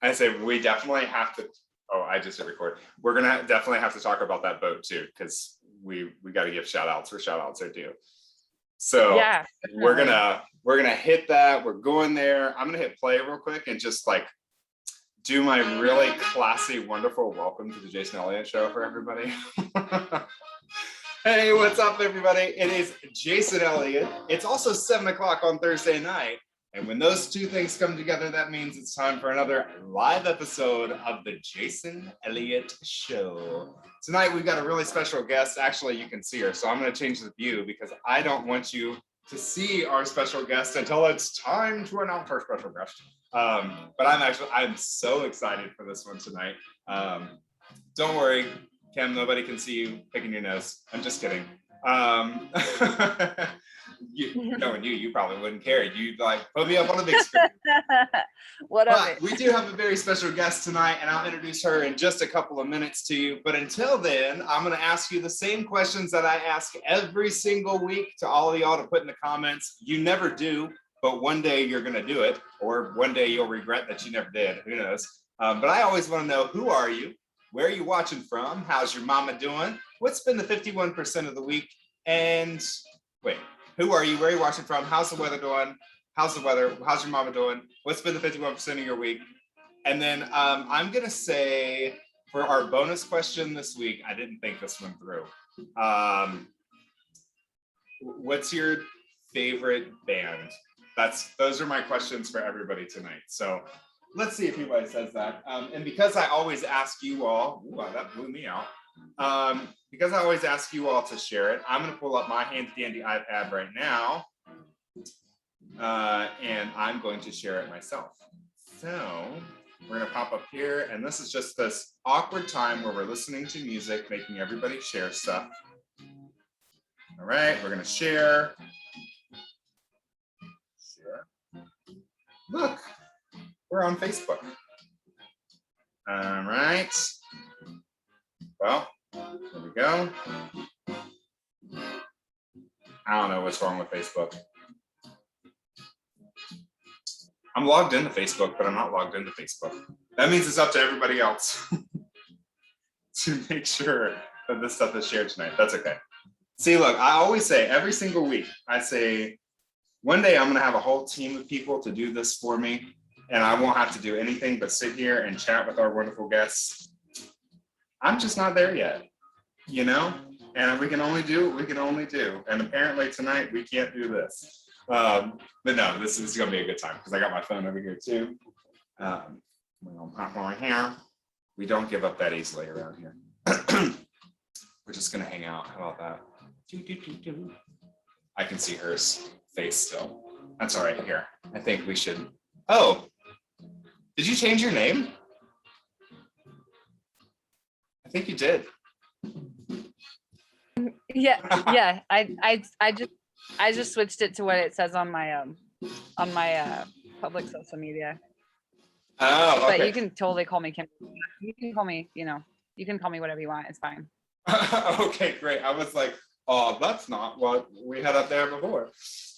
I say we definitely have to. Oh, I just hit record. We're gonna definitely have to talk about that boat too, because we got to give shout outs where shout outs are due. So yeah, we're gonna hit that. We're going there. I'm gonna hit play real quick and just like do my really classy, wonderful welcome to the Jason Elliott Show for everybody. Hey, what's up, everybody? It is Jason Elliott. It's also 7 o'clock on Thursday night. And when those two things come together, that means it's time for another live episode of the Jason Elliott Show. Tonight, we've got a really special guest. Actually, you can see her. So I'm going to change the view because I don't want you to see our special guest until it's time to announce our special guest. But I'm so excited for this one tonight. Don't worry, Kim, nobody can see you picking your nose. I'm just kidding. Knowing you probably wouldn't care. You'd like put me up on a big screen. But we do have a very special guest tonight, and I'll introduce her in just a couple of minutes to you. But until then, I'm going to ask you the same questions that I ask every single week to all of y'all to put in the comments. You never do, but one day you're going to do it, or one day you'll regret that you never did. Who knows? But I always want to know, who are you? Where are you watching from? How's your mama doing? What's been the 51% of the week? And wait, who are you? Where are you watching from? How's the weather doing? How's the weather? How's your mama doing? What's been the 51% of your week? And then I'm going to say for our bonus question this week, I didn't think this one through. What's your favorite band? Those are my questions for everybody tonight. So let's see if anybody says that. And because I always ask you all, that blew me out. Because I always ask you all to share it, I'm going to pull up my handy dandy iPad right now. And I'm going to share it myself. So we're going to pop up here. And this is just this awkward time where we're listening to music, making everybody share stuff. All right, we're going to share. Look, we're on Facebook. All right. Well, there we go. I don't know what's wrong with Facebook. I'm logged into Facebook, but I'm not logged into Facebook. That means it's up to everybody else to make sure that this stuff is shared tonight. That's okay. See, look, I always say every single week, I say, one day I'm going to have a whole team of people to do this for me, and I won't have to do anything but sit here and chat with our wonderful guests. I'm just not there yet, you know? And we can only do what we can only do. And apparently tonight we can't do this. But no, this is going to be a good time because I got my phone over here too. We're going to pop on here. We don't give up that easily around here. We're just going to hang out. How about that? I can see her face still. That's all right. Here, I think we should. Oh, did you change your name? I think you did. Yeah. I just switched it to what it says on my public social media. Oh, okay. But you can totally call me Kim. You can call me, you can call me whatever you want. It's fine. Okay, great. I was like, oh, that's not what we had up there before.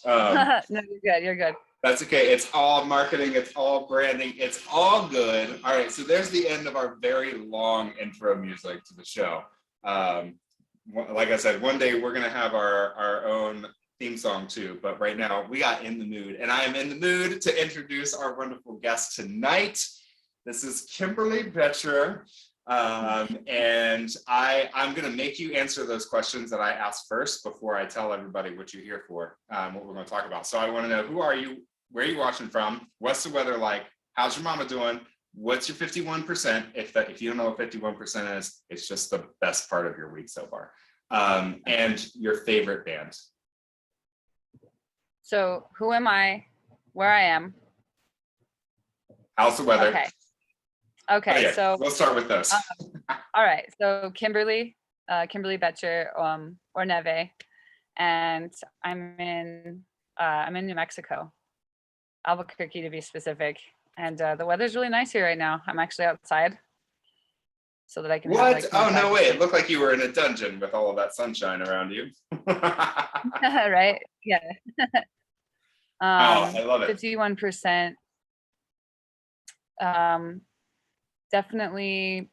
No, you're good. You're good. That's okay. It's all marketing. It's all branding. It's all good. All right. So there's the end of our very long intro music to the show. Like I said, one day we're going to have our own theme song too. But right now we got In the Mood. And I am in the mood to introduce our wonderful guest tonight. This is Kymberlee Boettcher. And I'm going to make you answer those questions that I asked first before I tell everybody what you're here for, what we're going to talk about. So I want to know, who are you? Where are you watching from? What's the weather like? How's your mama doing? What's your 51%? If you don't know what 51% is, it's just the best part of your week so far. And your favorite band. So who am I? Where I am? How's the weather? Okay, yeah, so we'll start with those. All right, so Kymberlee Boettcher, or Neve, and I'm in New Mexico, Albuquerque to be specific, and the weather's really nice here right now. I'm actually outside, so that I can. What? Oh no way! It looked like you were in a dungeon with all of that sunshine around you. Right? Yeah. I love it. 51%. definitely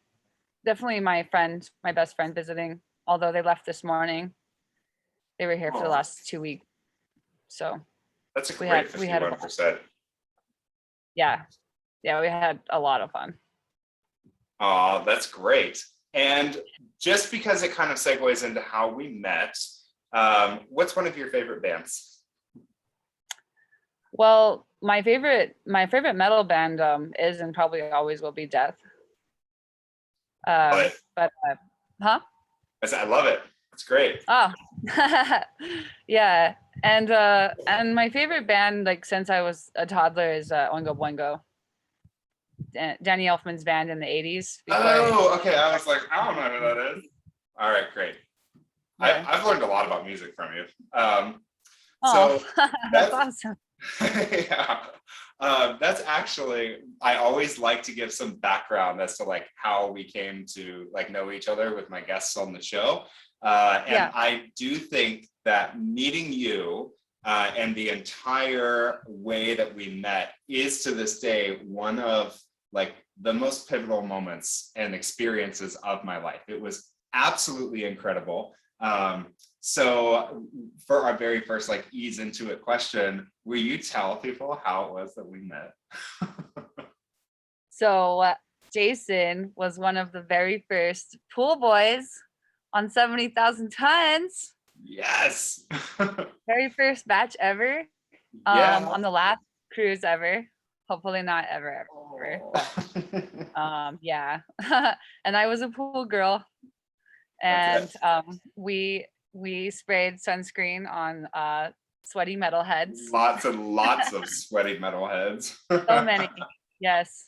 my best friend visiting, although they left this morning. They were here for the last 2 weeks. So that's a great 51%. Yeah, we had a lot of fun. Oh, that's great. And just because it kind of segues into how we met, what's one of your favorite bands? Well, my favorite metal band is and probably always will be Death. Huh? I love it. It's great. Oh, yeah. And my favorite band, like since I was a toddler, is Oingo Boingo. Danny Elfman's band in the 80s. Oh, okay. I was like, I don't know who that is. All right, great. Yeah. I've learned a lot about music from you. So that's awesome. Yeah. That's actually, I always like to give some background as to like how we came to like know each other with my guests on the show. And I do think that meeting you and the entire way that we met is to this day one of like the most pivotal moments and experiences of my life. It was absolutely incredible. So for our very first like ease into it question, will you tell people how it was that we met? So Jason was one of the very first pool boys on 70,000 tons. Yes. Very first batch ever. On the last cruise ever. Hopefully not ever. But, yeah. And I was a pool girl. And we sprayed sunscreen on sweaty metalheads. Lots and lots of sweaty metalheads. So many. Yes.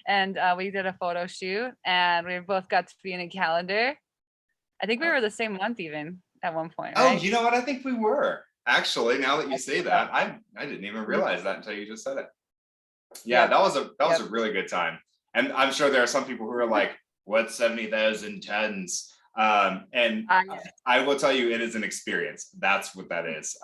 And we did a photo shoot and we both got to be in a calendar. I think we were the same month even at one point, right? Oh, you know what? I think we were. Actually, now that you say that, I didn't even realize that until you just said it. Yeah, that was a really good time. And I'm sure there are some people who are like, what's 70,000 tons? And I will tell you, it is an experience. That's what that is.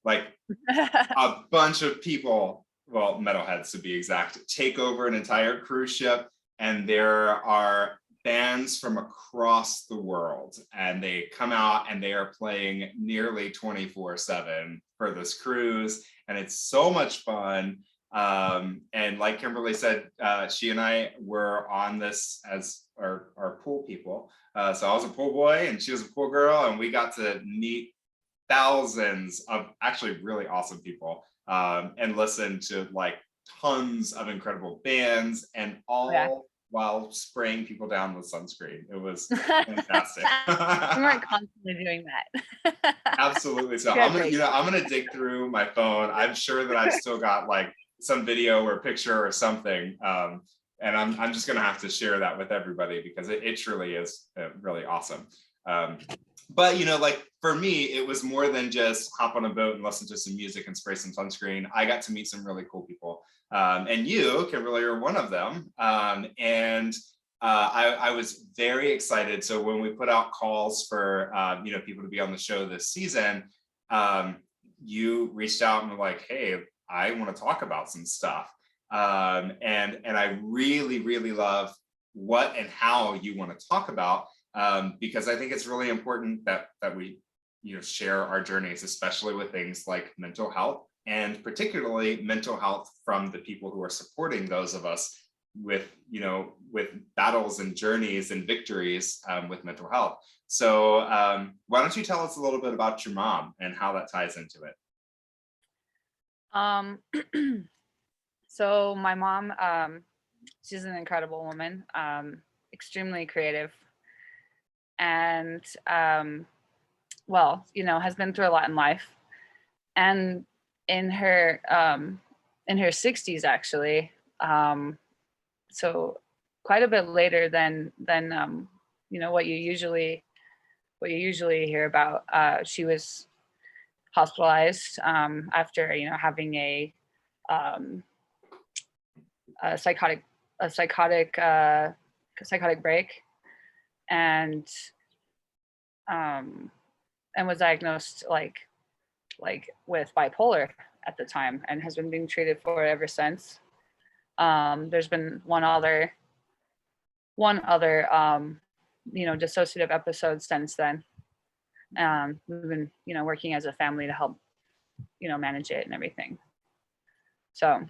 Like a bunch of people, well, metalheads to be exact, take over an entire cruise ship, and there are bands from across the world, and they come out and they are playing nearly 24/7 for this cruise, and it's so much fun. And like Kymberlee said, she and I were on this as our pool people. So I was a pool boy and she was a pool girl, and we got to meet thousands of actually really awesome people and listen to like tons of incredible bands, and all while spraying people down with sunscreen. It was fantastic. We weren't constantly doing that. Absolutely. So I'm gonna dig through my phone. I'm sure that I've still got like some video or picture or something. And I'm just gonna have to share that with everybody because it truly is really awesome. But like for me, it was more than just hop on a boat and listen to some music and spray some sunscreen. I got to meet some really cool people. And you, Kymberlee, are one of them. And I was very excited. So when we put out calls for people to be on the show this season, you reached out and were like, hey, I want to talk about some stuff. And I really, really love what and how you want to talk about, because I think it's really important that we share our journeys, especially with things like mental health, and particularly mental health from the people who are supporting those of us with battles and journeys and victories with mental health. So why don't you tell us a little bit about your mom and how that ties into it? So my mom, she's an incredible woman, extremely creative, and has been through a lot in life. And in her 60s, actually, so quite a bit later than what you usually hear about. She was hospitalized after having a psychotic break, and was diagnosed like with bipolar at the time, and has been being treated for it ever since. There's been one other dissociative episode since then. We've been, working as a family to help, manage it and everything. So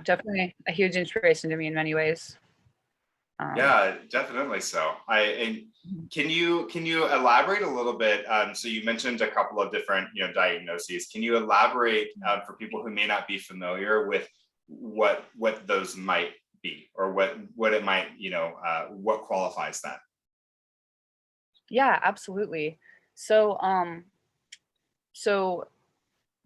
definitely a huge inspiration to me in many ways. Yeah, definitely so. Can you elaborate a little bit? So you mentioned a couple of different, diagnoses. Can you elaborate for people who may not be familiar with what those might be, or what it might, what qualifies that? Yeah, absolutely. So, so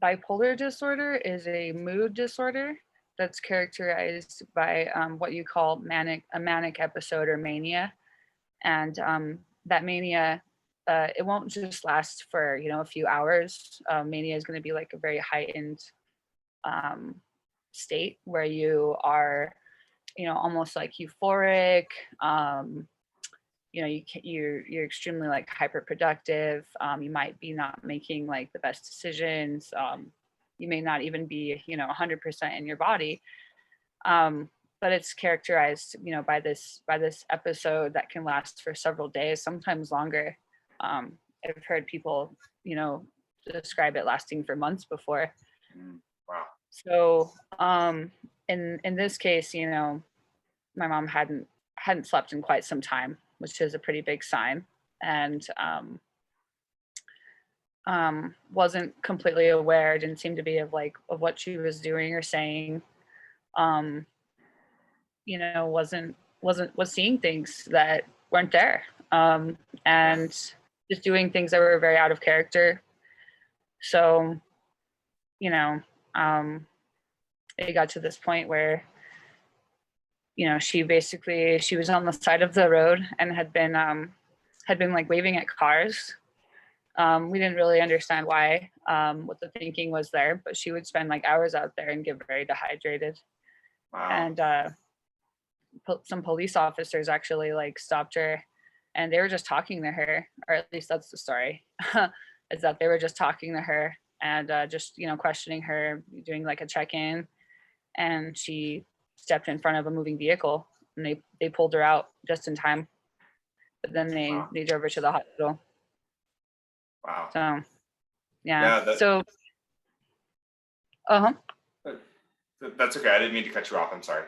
bipolar disorder is a mood disorder that's characterized by what you call a manic episode or mania. And that mania, it won't just last for, a few hours. Mania is going to be like a very heightened state where you are, almost like euphoric. You're extremely like hyper productive. You might be not making like the best decisions. You may not even be 100% in your body, but it's characterized by this episode that can last for several days, sometimes longer. I've heard people describe it lasting for months before. Wow. So in this case, my mom hadn't slept in quite some time, which is a pretty big sign, and wasn't completely aware, didn't seem to be of what she was doing or saying. Was seeing things that weren't there, and just doing things that were very out of character. So, it got to this point where she was on the side of the road and had been like waving at cars. We didn't really understand why, what the thinking was there, but she would spend like hours out there and get very dehydrated. Wow. And some police officers actually like stopped her, and they were just talking to her, or at least that's the story, is that they were just talking to her and just questioning her, doing like a check-in, and she stepped in front of a moving vehicle, and they pulled her out just in time, but then they drove her to the hospital. Wow. So so that's okay. I didn't mean to cut you off. I'm sorry.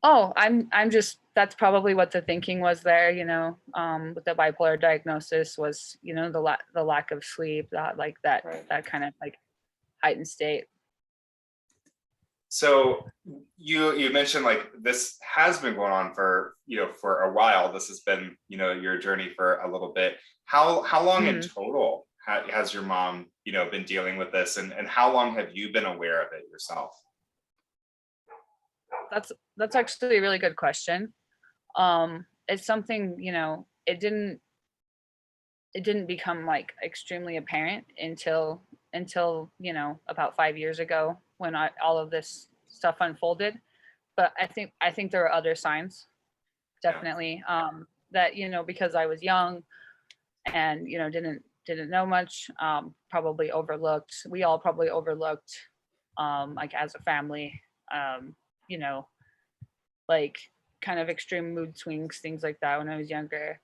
Oh, I'm just, that's probably what the thinking was there, with the bipolar diagnosis was, the lack of sleep, that kind of like heightened state. So you mentioned like this has been going on for a while. This has been your journey for a little bit. How long in total has your mom been dealing with this, and how long have you been aware of it yourself? That's actually a really good question. It's something, it didn't become like extremely apparent until about 5 years ago when all of this stuff unfolded. But I think there were other signs, definitely, that because I was young and didn't know much, probably overlooked. We all probably overlooked, like as a family, like kind of extreme mood swings, things like that when I was younger.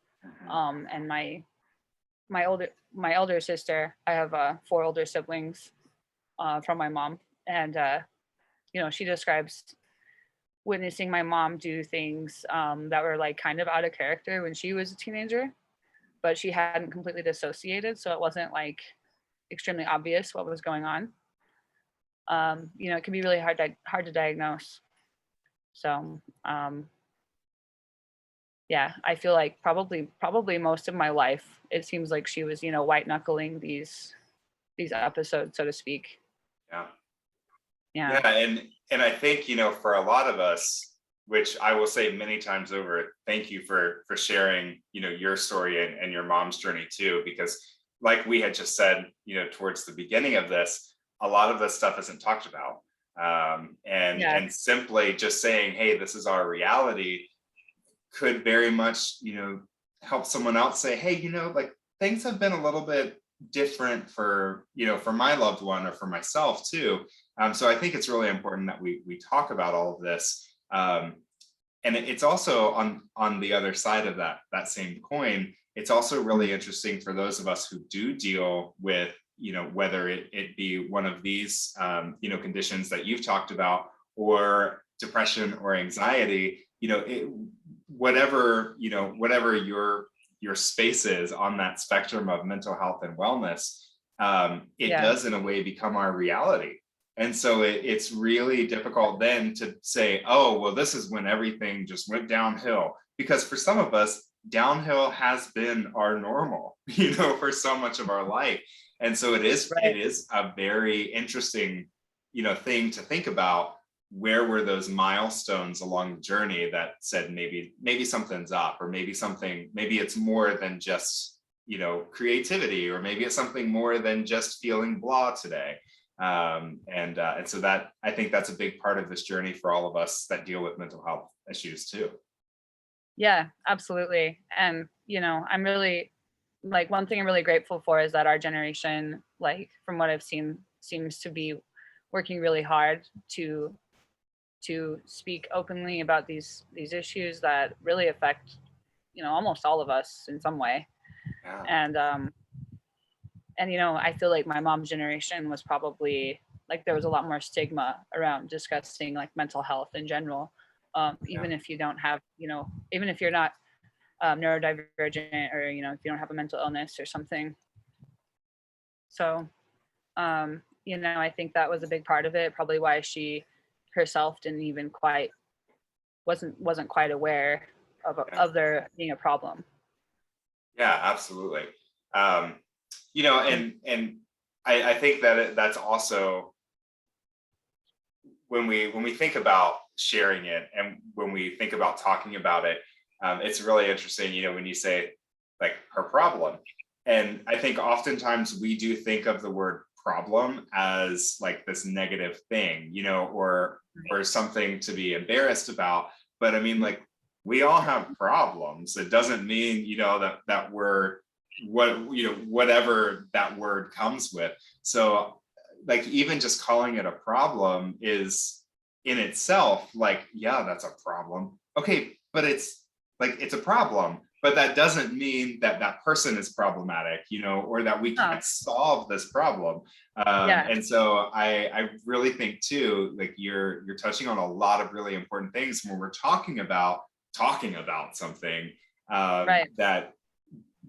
And my older sister, I have 4 older siblings from my mom, and she describes witnessing my mom do things that were like kind of out of character when she was a teenager, but she hadn't completely dissociated, so it wasn't like extremely obvious what was going on. It can be really hard to diagnose. So I feel like probably most of my life, it seems like she was, white knuckling these episodes, so to speak. Yeah. And I think, for a lot of us, which I will say many times over, thank you for sharing, your story and your mom's journey too, because like we had just said, towards the beginning of this, a lot of this stuff isn't talked about. And simply just saying, hey, this is our reality, could very much, help someone else say, hey, like things have been a little bit different for my loved one or for myself too. So I think it's really important that we talk about all of this. And it's also on the other side of that same coin. It's also really interesting for those of us who do deal with, whether it be one of these, conditions that you've talked about, or depression or anxiety, whatever your space is on that spectrum of mental health and wellness, it does in a way become our reality. And so it's really difficult then to say, oh, well, this is when everything just went downhill. Because for some of us, downhill has been our normal, for so much of our life. And so it is a very interesting, thing to think about. Where were those milestones along the journey that said maybe something's up, or maybe it's more than just, creativity, or maybe it's something more than just feeling blah today. And so that, I think that's a big part of this journey for all of us that deal with mental health issues too. Yeah, absolutely. And, I'm really, like, one thing I'm really grateful for is that our generation, like, from what I've seen, seems to be working really hard to speak openly about these issues that really affect, almost all of us in some way. Yeah. And I feel like my mom's generation was probably, like, there was a lot more stigma around discussing, like, mental health in general. Even if you don't have, even if you're not neurodivergent, or, if you don't have a mental illness or something. So, I think that was a big part of it, probably why she herself didn't even wasn't quite aware of there being a problem. Yeah, absolutely. And I think that that's also when we think about sharing it, and when we think about talking about it, it's really interesting, when you say, like, her problem. And I think oftentimes we do think of the word problem as, like, this negative thing, or something to be embarrassed about. But I mean, like, we all have problems. It doesn't mean, that we're whatever that word comes with. So, like, even just calling it a problem is in itself, like, yeah, that's a problem. Okay, but it's a problem. But that doesn't mean that that person is problematic, or that we can't solve this problem. And so I really think too, like, you're touching on a lot of really important things when we're talking about something, that,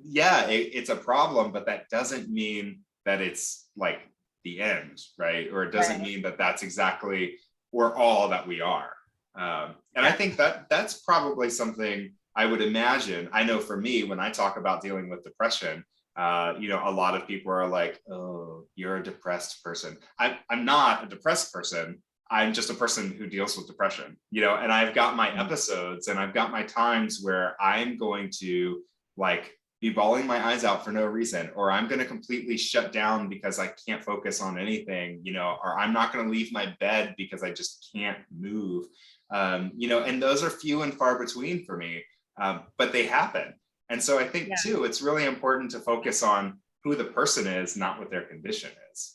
it's a problem, but that doesn't mean that it's, like, the end, right? Or it doesn't mean that that's exactly, or all that we are. And I think that that's probably something I would imagine. I know for me, when I talk about dealing with depression, a lot of people are like, oh, you're a depressed person. I'm not a depressed person. I'm just a person who deals with depression, and I've got my episodes, and I've got my times where I'm going to, like, be bawling my eyes out for no reason, or I'm going to completely shut down because I can't focus on anything, or I'm not going to leave my bed because I just can't move. And those are few and far between for me, but they happen. And so I think too, it's really important to focus on who the person is, not what their condition is.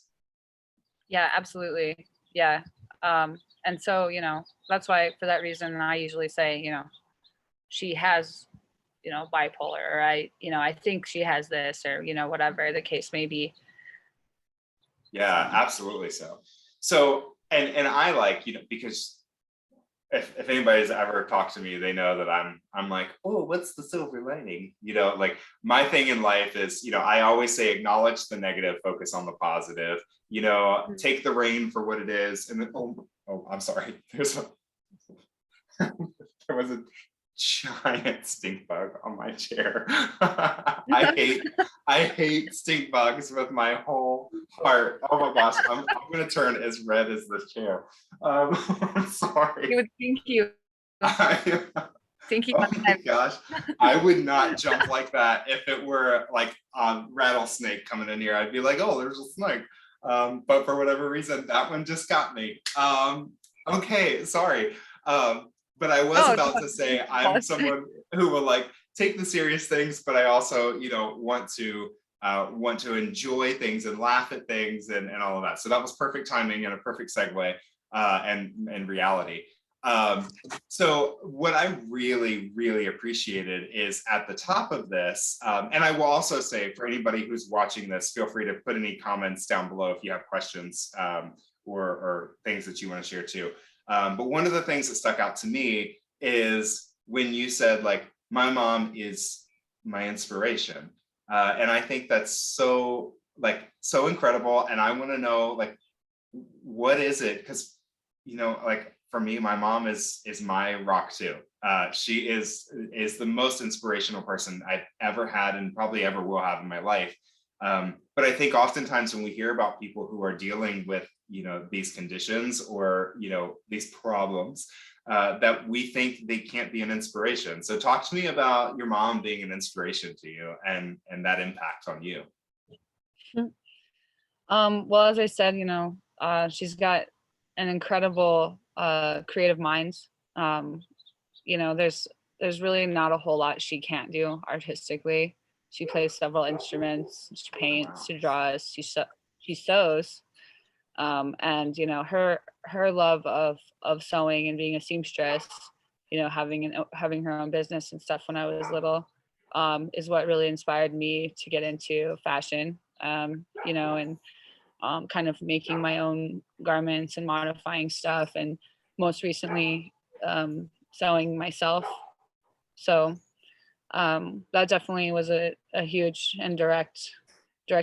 Yeah, absolutely. Yeah. And so, that's why, for that reason, I usually say, she has, bipolar, or I think she has this, or, whatever the case may be. Yeah, absolutely. So, and I, like, because if anybody's ever talked to me, they know that I'm like, oh, what's the silver lining? Like, my thing in life is, I always say, acknowledge the negative, focus on the positive, take the rain for what it is. And then, oh, I'm sorry. There was a giant stink bug on my chair. I hate stink bugs with my whole heart. Oh my gosh, I'm gonna turn as red as this chair. I'm sorry. You would think you. Oh my gosh, I would not jump like that if it were, like, a rattlesnake coming in here. I'd be like, oh, there's a snake. But for whatever reason, that one just got me. Okay, sorry. But I was about to say, I'm someone who will, like, take the serious things, but I also, want to enjoy things and laugh at things, and all of that. So that was perfect timing and a perfect segue, and reality. So what I really, really appreciated is at the top of this, and I will also say for anybody who's watching this, feel free to put any comments down below if you have questions or things that you want to share too. But one of the things that stuck out to me is when you said like, my mom is my inspiration. And I think that's so incredible. And I want to know like, what is it? Because, you know, like for me, my mom is my rock too. She is the most inspirational person I've ever had and probably ever will have in my life. But I think oftentimes when we hear about people who are dealing with, you know, these conditions or, you know, these problems, that we think they can't be an inspiration. So talk to me about your mom being an inspiration to you and that impact on you. Well, as I said, you know, she's got an incredible creative mind. You know, there's really not a whole lot she can't do artistically. She plays several instruments, she paints, she draws, she sews. And you know, her love of sewing and being a seamstress, you know, having her own business and stuff when I was little, is what really inspired me to get into fashion. You know, and kind of making my own garments and modifying stuff, and most recently sewing myself. So that definitely was a huge and direct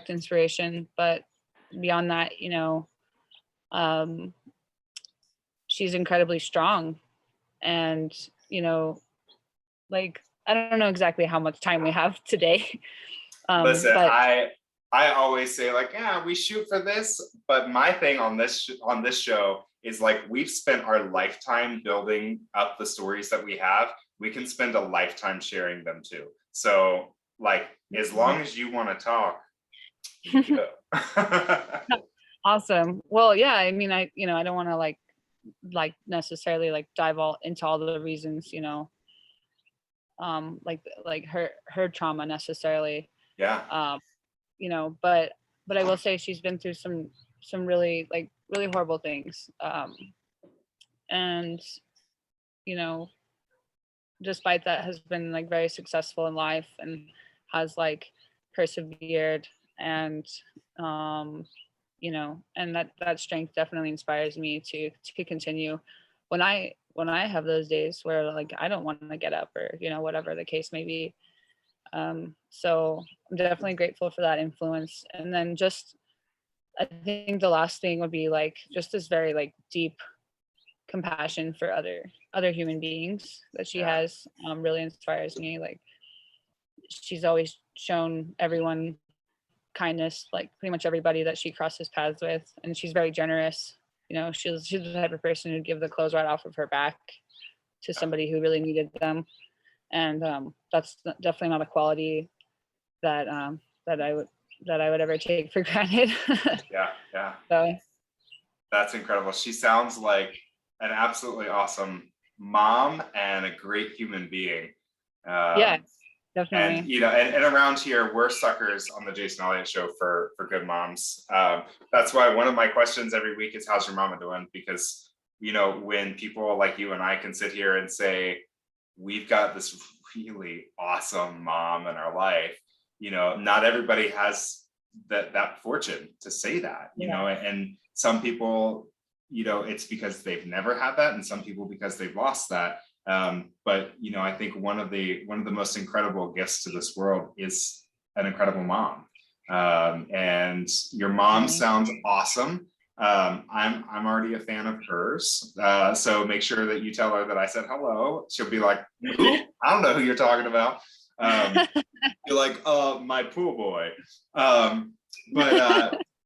inspiration. But beyond that, you know, she's incredibly strong. And you know, like, I don't know exactly how much time we have today. Listen, but I always say like, yeah, we shoot for this, but my thing on this show is like, we've spent our lifetime building up the stories that we have. We can spend a lifetime sharing them too. So like, as long as you want to talk, you go. Awesome. Well, yeah, I mean, I don't want to like necessarily like dive all into all the reasons, you know, like her trauma necessarily. Yeah. You know, but I will say she's been through some really horrible things. And you know, despite that, has been like very successful in life and has like persevered. And you know, and that strength definitely inspires me to continue when I have those days where like I don't want to get up, or you know, whatever the case may be. So I'm definitely grateful for that influence. And then just, I think the last thing would be like just this very like deep compassion for other human beings that she has, really inspires me. Like, she's always shown everyone kindness, like pretty much everybody that she crosses paths with. And she's very generous. You know, she's the type of person who'd give the clothes right off of her back to somebody who really needed them. And that's definitely not a quality that I would ever take for granted. Yeah. So that's incredible. She sounds like an absolutely awesome mom and a great human being. Yeah, definitely. And you know, and around here, we're suckers on the Jason Elliott Show for good moms. That's why one of my questions every week is, how's your mama doing? Because you know, when people like you and I can sit here and say, we've got this really awesome mom in our life, you know, not everybody has that fortune to say that, you know, and some people, you know, it's because they've never had that, and some people because they've lost that. But you know, I think one of the most incredible gifts to this world is an incredible mom. And your mom sounds awesome. I'm already a fan of hers. So make sure that you tell her that I said hello. She'll be like, who? I don't know who you're talking about. You're like, my pool boy.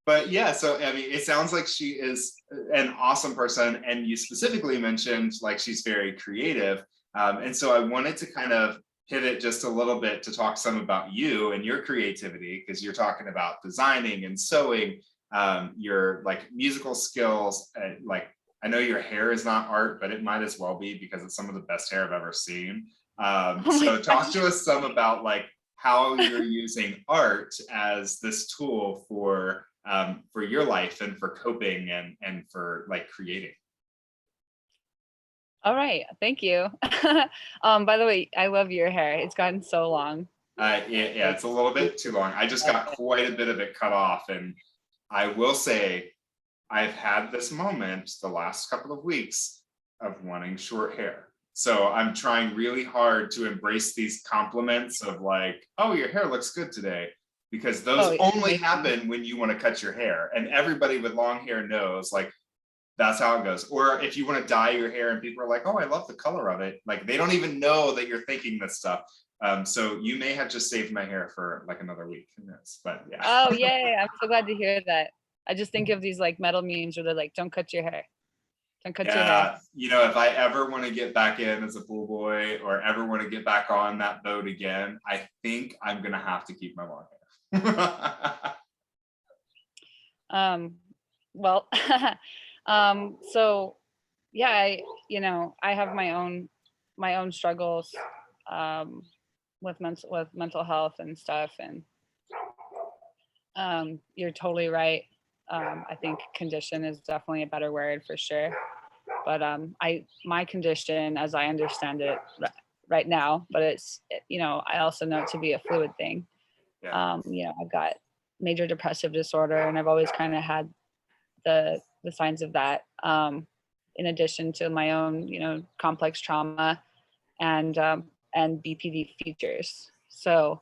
But yeah, so I mean, it sounds like she is an awesome person, and you specifically mentioned like she's very creative. And so I wanted to kind of pivot just a little bit to talk some about you and your creativity, because you're talking about designing and sewing, your like musical skills. Like, I know your hair is not art, but it might as well be, because it's some of the best hair I've ever seen. So talk to us some about like how you're using art as this tool for your life and for coping and for like creating. All right. Thank you. By the way, I love your hair. It's gotten so long. Yeah, it's a little bit too long. I just got quite a bit of it cut off, and I will say I've had this moment the last couple of weeks of wanting short hair. So I'm trying really hard to embrace these compliments of like, oh, your hair looks good today, because those only happen when you want to cut your hair. And everybody with long hair knows, like, that's how it goes. Or if you want to dye your hair and people are like, oh, I love the color of it. Like, they don't even know that you're thinking this stuff. So you may have just saved my hair for like another week. Who knows? But yeah. Oh, yeah. I'm so glad to hear that. I just think of these like metal memes where they're like, don't cut your hair. Don't cut your hair. You know, if I ever want to get back in as a pool boy or ever want to get back on that boat again, I think I'm going to have to keep my long hair. Well, so yeah, I have my own struggles with mental health and stuff, and you're totally right. I think condition is definitely a better word for sure, but my condition, as I understand it right now, but it's, I also know it to be a fluid thing. I've got major depressive disorder, and I've always kind of had the signs of that, in addition to my own, complex trauma and BPD features. So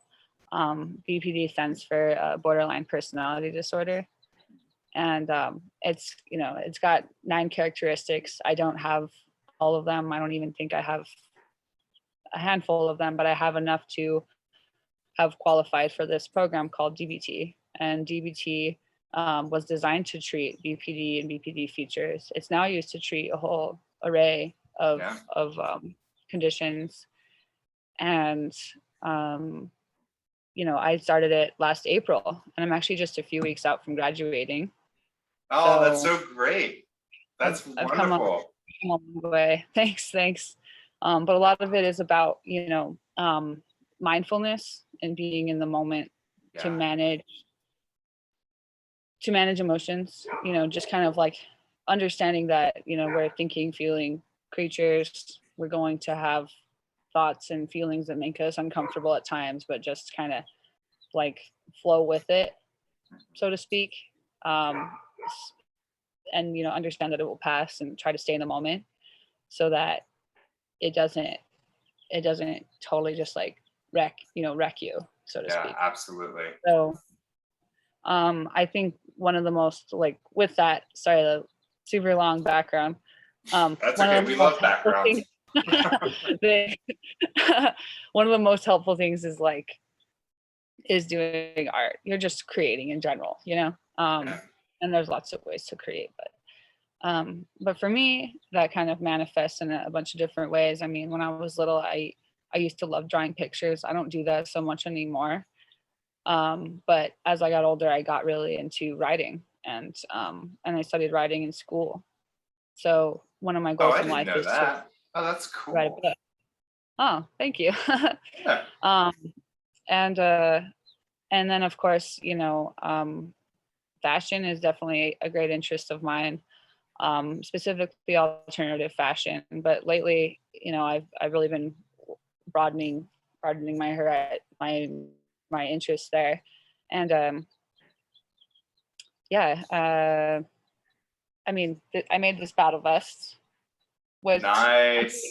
BPD stands for borderline personality disorder. And it's got 9 characteristics. I don't have all of them. I don't even think I have a handful of them, but I have enough to have qualified for this program called DBT. And DBT was designed to treat BPD and BPD features. It's now used to treat a whole array of conditions. And I started it last April, and I'm actually just a few weeks out from graduating. Oh, so that's so great. That's wonderful. I've come a long way. Thanks. But a lot of it is about, mindfulness and being in the moment to manage emotions, just kind of like understanding that, we're thinking, feeling creatures. We're going to have thoughts and feelings that make us uncomfortable at times, but just kind of like flow with it, so to speak. And understand that it will pass, and try to stay in the moment so that it doesn't totally just like wreck you, so to speak. Absolutely. So I think one of the most, like, with that, sorry, the super long background, that's okay, we love backgrounds. One of the most helpful things is doing art. You're just creating in general, and there's lots of ways to create, but for me, that kind of manifests in a bunch of different ways. I mean, when I was little, I used to love drawing pictures. I don't do that so much anymore. But as I got older, I got really into writing, and I studied writing in school. So one of my goals in life is to that's cool. write a book. Oh, thank you. And then of course, fashion is definitely a great interest of mine, specifically alternative fashion. But lately, I've really been broadening my interest there, and I mean, I made this battle vest, which nice.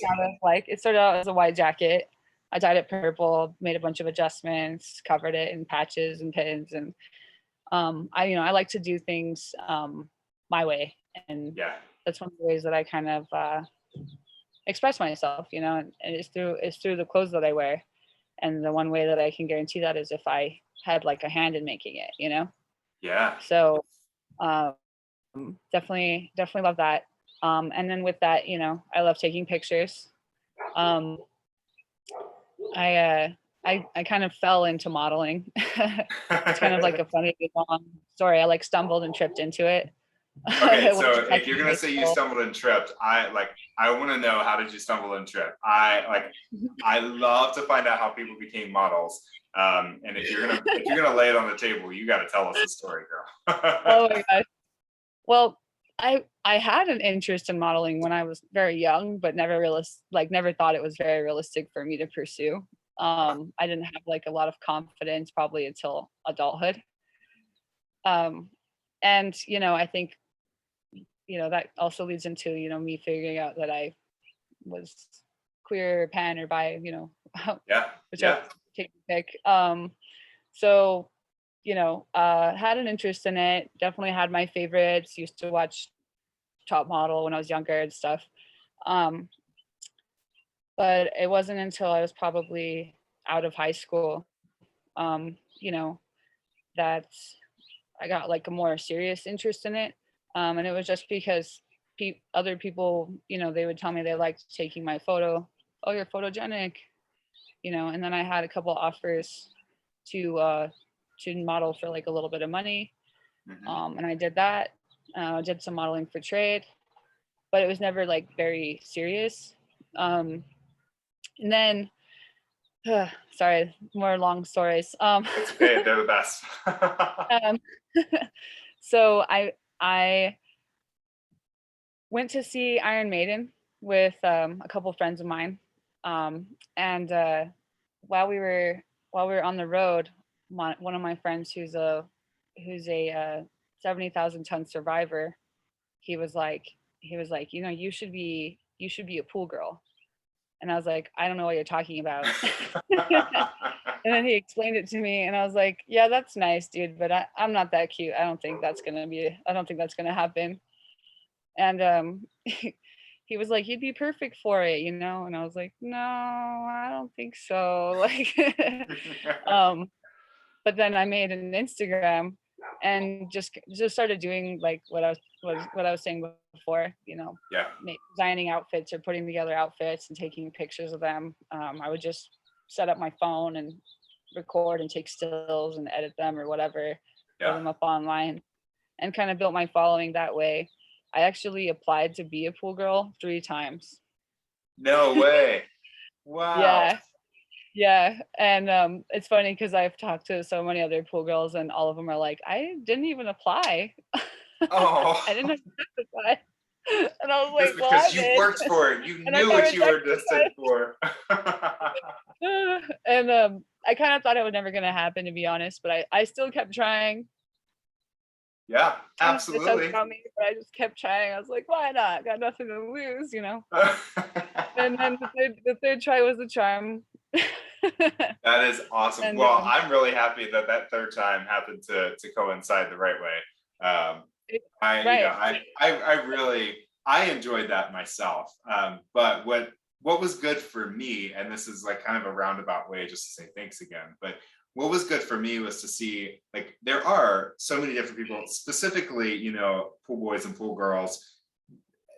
It started out as a white jacket. I dyed it purple, made a bunch of adjustments, covered it in patches and pins, and I like to do things my way, and that's one of the ways that I kind of express myself, and it's through the clothes that I wear. And the one way that I can guarantee that is if I had like a hand in making it, So definitely love that. And then with that, I love taking pictures. I kind of fell into modeling. It's kind of like a funny long story. I stumbled and tripped into it. Okay, so if you're gonna say you stumbled and tripped, I want to know, how did you stumble and trip? I love to find out how people became models. And if you're gonna lay it on the table, you got to tell us the story, girl. Oh my gosh. Well, I had an interest in modeling when I was very young, but never thought it was very realistic for me to pursue. I didn't have like a lot of confidence probably until adulthood. And I think that also leads into me figuring out that I was queer, pan, or bi, whichever take your pick. So had an interest in it. Definitely had my favorites. Used to watch Top Model when I was younger and stuff. But it wasn't until I was probably out of high school, that I got like a more serious interest in it. And it was just because other people, they would tell me they liked taking my photo. Oh, you're photogenic, and then I had a couple offers to model for like a little bit of money. And I did that. Did some modeling for trade, but it was never like very serious. And then, sorry, more long stories. It's okay, they're the best. So I went to see Iron Maiden with a couple friends of mine, and while we were on the road, one of my friends who's a 70,000 ton survivor, he was like, you should be a pool girl. And I was like, I don't know what you're talking about. And then he explained it to me, and I was like, yeah, that's nice, dude, but I'm not that cute. I don't think that's gonna happen. And he was like, you'd be perfect for it, and I was like, no, I don't think so. Like, but then I made an Instagram and just started doing like what I was saying before, designing outfits or putting together outfits and taking pictures of them. I would just set up my phone and record and take stills and edit them or whatever, put them up online, and kind of built my following that way. I actually applied to be a pool girl 3 times. No way. Wow. Yeah. And it's funny because I've talked to so many other pool girls, and all of them are like, I didn't even apply. Oh. I didn't have to apply. And I was just like, because you worked for it, you knew what you were destined for. And I kind of thought it was never going to happen, to be honest, but I still kept trying. Yeah, absolutely. About me, but I just kept trying. I was like, why not? Got nothing to lose, And then the third try was the charm. That is awesome. And, well, I'm really happy that third time happened to coincide the right way. I enjoyed that myself. But what was good for me, and this is like kind of a roundabout way just to say thanks again, but what was good for me was to see, like, there are so many different people, specifically, pool boys and pool girls.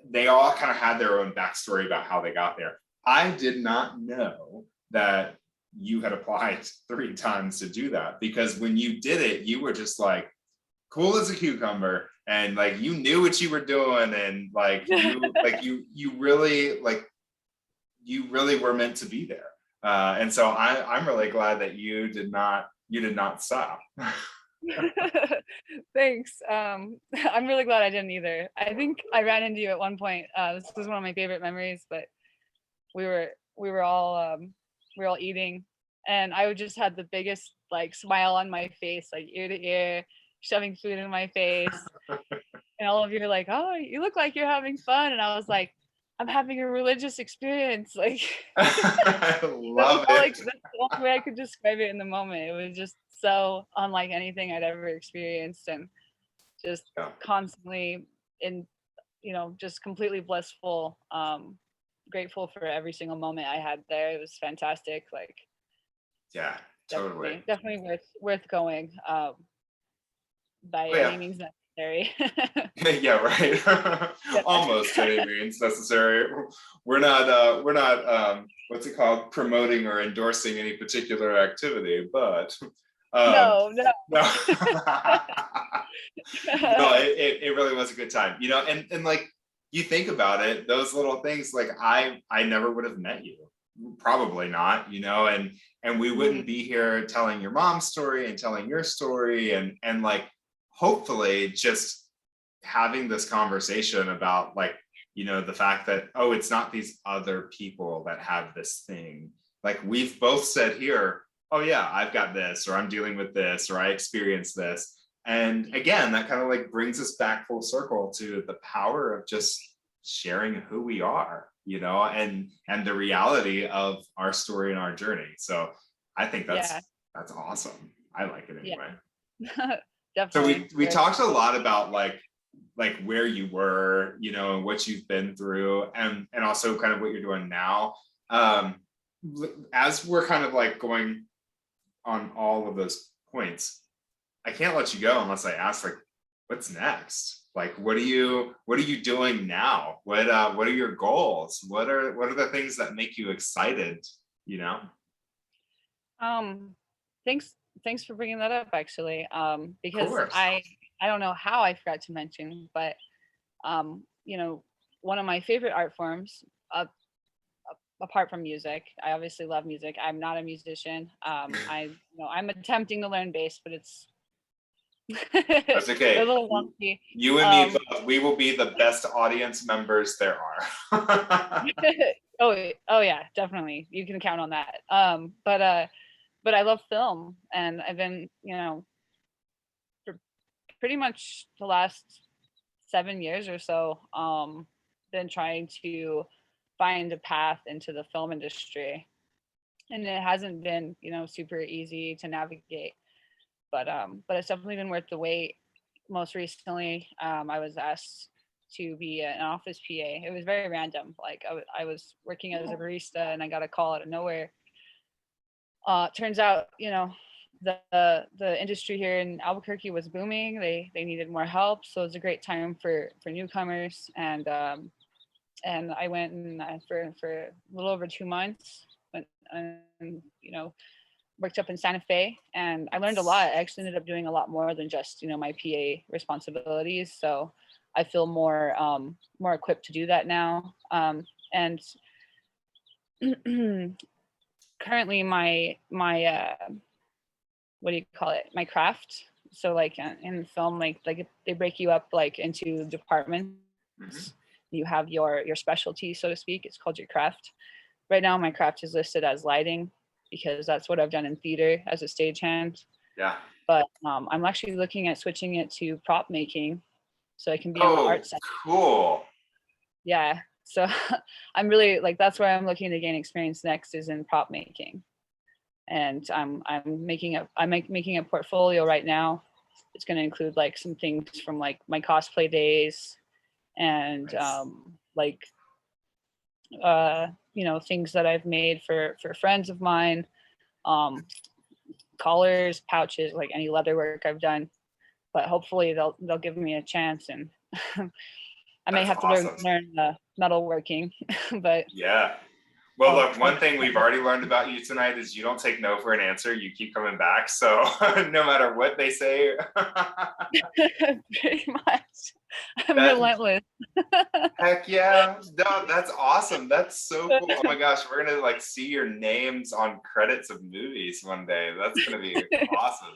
They all kind of had their own backstory about how they got there. I did not know that you had applied 3 times to do that, because when you did it, you were just like cool as a cucumber, and like you knew what you were doing, and like you really were meant to be there. And so I'm really glad that you did not stop. Thanks. I'm really glad I didn't either. I think I ran into you at one point. This was one of my favorite memories, but we were all eating, and I would just had the biggest like smile on my face, like ear to ear, shoving food in my face. And all of you were like, oh, you look like you're having fun. And I was like, I'm having a religious experience. Like, I love it. Like, that's the only way I could describe it in the moment. It was just so unlike anything I'd ever experienced, and just constantly just completely blissful. Grateful for every single moment I had there. It was fantastic. Like, yeah, totally. Definitely worth going. By any means necessary. Yeah, right. Almost any means necessary. We're not what's it called, promoting or endorsing any particular activity, but no. No, it really was a good time, and like, you think about it, those little things, like I never would have met you, probably not, and we wouldn't be here telling your mom's story and telling your story, and like, hopefully just having this conversation about like, you know, the fact that, oh, it's not these other people that have this thing. Like we've both said here, oh yeah, I've got this, or I'm dealing with this, or I experienced this. And again, that kind of like brings us back full circle to the power of just sharing who we are, you know, and the reality of our story and our journey. So I think that's awesome. I like it anyway. Yeah. Definitely. So we talked a lot about like where you were, you know, and what you've been through, and also kind of what you're doing now. As we're kind of like going on all of those points, I can't let you go unless I ask, like, what's next? Like, what are you doing now? What are your goals? What are the things that make you excited, you know? Thanks for bringing that up, actually. Because I don't know how I forgot to mention, but you know, one of my favorite art forms, apart from music, I obviously love music. I'm not a musician. I'm attempting to learn bass, but it's that's okay. a little wonky. You and me both. We will be the best audience members there are. Oh yeah, definitely. You can count on that. But I love film, and I've been, you know, for pretty much the last 7 years or so, been trying to find a path into the film industry, and it hasn't been, you know, super easy to navigate, but it's definitely been worth the wait. Most recently, I was asked to be an office PA. It was very random. Like I was working as a barista, and I got a call out of nowhere. Turns out, you know, the industry here in Albuquerque was booming. They needed more help, so it was a great time for newcomers. And I went and for a little over 2 months, went and, you know, worked up in Santa Fe, and I learned a lot. I actually ended up doing a lot more than just, you know, my PA responsibilities. So I feel more equipped to do that now. And currently my what do you call it, my craft, so like in film, like they break you up like into departments. You have your specialty, so to speak. It's called your craft. Right now my craft is listed as lighting, because that's what I've done in theater as a stagehand. Yeah. But I'm actually looking at switching it to prop making, so I can be on the art side. Cool. Yeah. So I'm really like, that's where I'm looking to gain experience next, is in prop making. And I'm making a portfolio right now. It's going to include like some things from like my cosplay days, and nice. You know, things that I've made for friends of mine, collars, pouches, like any leather work I've done. But hopefully they'll give me a chance, and I may have to learn metalworking, but yeah. Well, look, one thing we've already learned about you tonight is you don't take no for an answer. You keep coming back. So no matter what they say. Pretty much. I'm relentless. Heck yeah. No, that's awesome. That's so cool. Oh my gosh, we're going to like see your names on credits of movies one day. That's going to be awesome.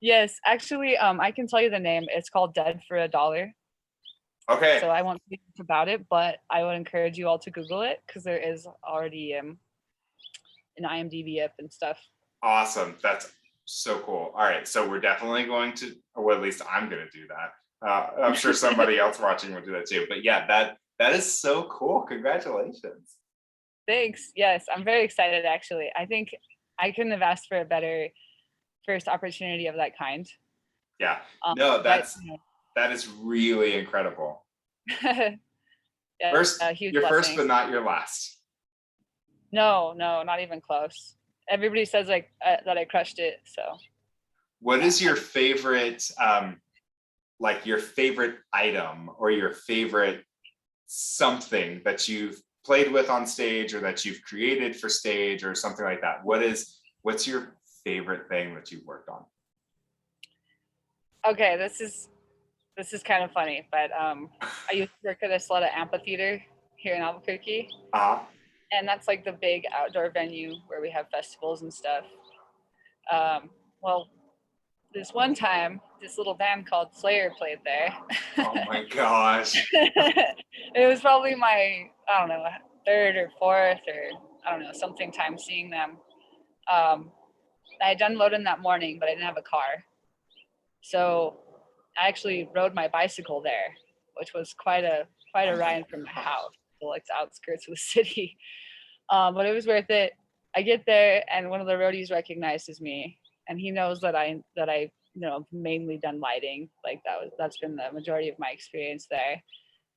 Yes, actually, I can tell you the name. It's called Dead for a Dollar. Okay. So I won't speak about it, but I would encourage you all to Google it, because there is already an IMDb up and stuff. Awesome. That's so cool. All right. So we're definitely going to, or at least I'm going to do that. I'm sure somebody else watching will do that too. But yeah, that is so cool. Congratulations. Thanks. Yes, I'm very excited, actually. I think I couldn't have asked for a better first opportunity of that kind. Yeah. No, that is really incredible. Yeah, your blessing. First, but not your last. No, not even close. Everybody says like that I crushed it. So, what is your favorite, like your favorite item or your favorite something that you've played with on stage, or that you've created for stage, or something like that? What's your favorite thing that you've worked on? Okay, this is kind of funny, but I used to work at a Sletta amphitheater here in Albuquerque. And that's like the big outdoor venue where we have festivals and stuff. Well, this one time, this little band called Slayer played there. Oh my gosh. It was probably my, I don't know, third or fourth or I don't know, something time seeing them. I had done Loden that morning, but I didn't have a car. So I actually rode my bicycle there, which was quite a ride from my house to like the outskirts of the city. But it was worth it. I get there and one of the roadies recognizes me and he knows that I mainly done lighting. Like that's been the majority of my experience there.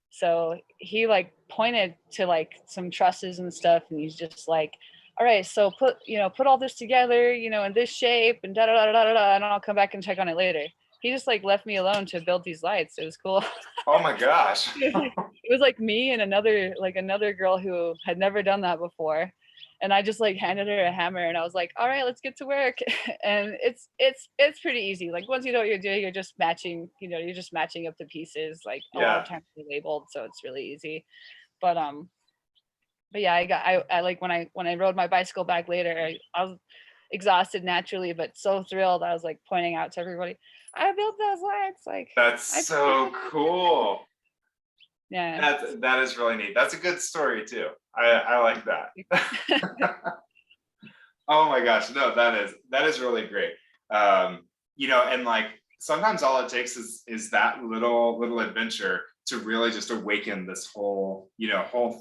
So he like pointed to like some trusses and stuff and he's just like, all right, so put all this together, in this shape and da da da da da, and I'll come back and check on it later. He just like left me alone to build these lights. It was cool. Oh my gosh. It was like me and another girl who had never done that before. And I just like handed her a hammer and I was like, all right, let's get to work. And it's pretty easy. Like once you know what you're doing, you're just matching up the pieces. Like a lot of times they're labeled, so it's really easy. But yeah, I like when I rode my bicycle back later, I was exhausted naturally, but so thrilled. I was like pointing out to everybody, I built those lights. Like that's so cool. Yeah, that is really neat. That's a good story too. I like that. Oh my gosh, no, that is really great. And like sometimes all it takes is that little adventure to really just awaken this whole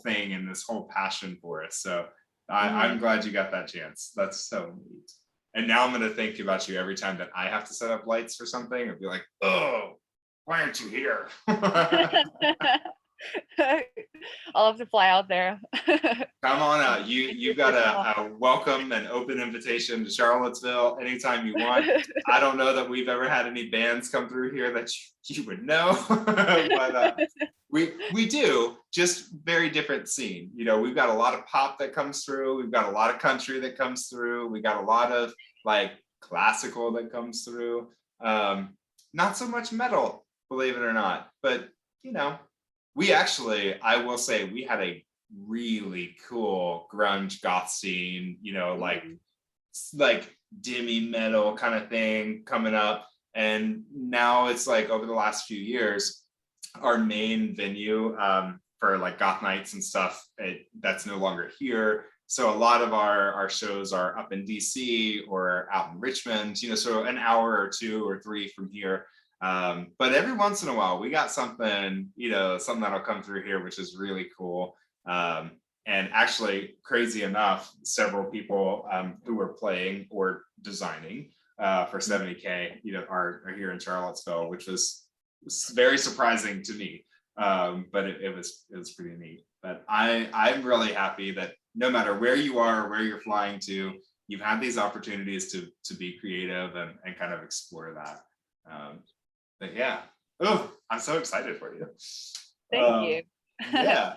thing and this whole passion for it. So I'm glad you got that chance. That's so neat. And now I'm going to think about you every time that I have to set up lights for something and be like, oh, why aren't you here? I'll have to fly out there. Come on out. You've got a welcome and open invitation to Charlottesville anytime you want. I don't know that we've ever had any bands come through here that you would know, but we do, just very different scene. We've got a lot of pop that comes through. We've got a lot of country that comes through. We got a lot of like classical that comes through. Not so much metal, believe it or not, but we actually, I will say, we had a really cool grunge goth scene, like demi metal kind of thing coming up. And now it's like over the last few years, our main venue for like goth nights and stuff, that's no longer here. So a lot of our shows are up in DC or out in Richmond, so an hour or 2 or 3 from here. But every once in a while we got something that'll come through here, which is really cool. And actually, crazy enough, several people who were playing or designing for 70K are here in Charlottesville, which was very surprising to me. But it was pretty neat. But I'm really happy that no matter where you are or where you're flying to, you've had these opportunities to be creative and kind of explore that. But yeah, I'm so excited for you. Thank you. Yeah.